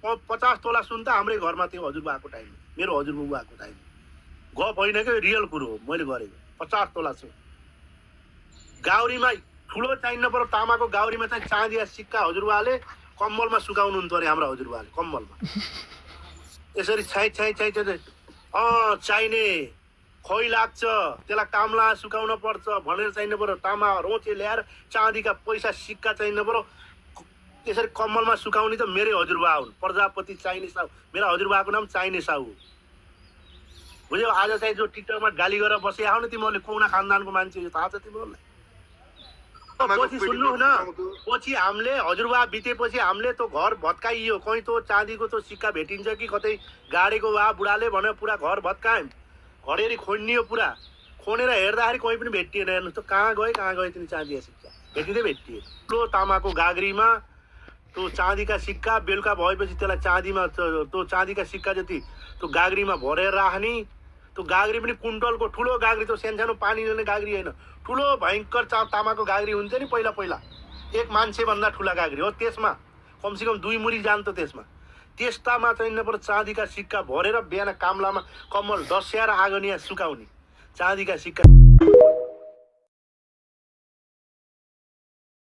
50 तोला सुन त हाम्रै घरमा थियो हजुरबाको टाइम, मेरो हजुरबुबाको टाइम। गफ होइन कि रियल कुरो हो मैले गरेको। 50 तोला सुन गाउरीमा ठुलो चाहिन्न पर्यो, तामाको गाउरीमा चाहिँ चाँदिया सिक्का हजुरबाले कम्बलमा सुकाउनुहुन्थ्यो अरे हाम्रो हजुरबाले, कम्बलमा यसरी छाइ चाहिने खोइ लाग्छ, त्यसलाई कामला सुकाउन पर्छ भनेर चाहिनु पर्यो। तामा रोचे ल्याएर चाँदीका पैसा सिक्का चाहिनु पर्यो, त्यसरी कम्बलमा सुकाउने त मेरै हजुरबा हुन्, प्रजापति चाहिने साहु। मेरा हजुरबाको नाम चाहिने साहु हो, बुझ्यौ। आज चाहिँ जो टिकटकमा गाली गरेर बसे आऊ न तिमीहरूले, कुना खानदानको मान्छे हो थाहा छ तिमीहरूलाई। पछि सुन्नु न, पछि हामीले हजुरबा बितेपछि हामीले त्यो घर भत्काइयो, कहीँ त्यो चाँदीको त्यो सिक्का भेटिन्छ कि कतै गाडेको बा बुढाले भनेर पुरा घर भत्कायौँ, घडेरी खोनियो पुरा, खोनेर हेर्दाखेरि कहीँ पनि भेटिएन। हेर्नु त कहाँ गए तिनी चाँदीका सिक्का, भेटिए। ठुलो तामाको गाग्रीमा त्यो चाँदीका सिक्का बेलुका भएपछि त्यसलाई चाँदीमा त्यो चाँदीका सिक्का जति त्यो गाग्रीमा भरेर राख्ने। त्यो गाग्री पनि कुन्टलको ठुलो गाग्री, त्यो सानो पानी लिने गाग्री होइन, ठुलो भयङ्कर तामाको गाग्री हुन्छ नि पहिला एक मान्छेभन्दा ठुला गाग्री हो। त्यसमा कमसेकम 2 मुरी जान्थ्यो त्यसमा। त्यस्तामा चाहिँ नपर चाँदीका सिक्का भरेर बिहान कामलामा कम्बल डस्याएर आगोनिया सुकाउने चाँदीका सिक्का।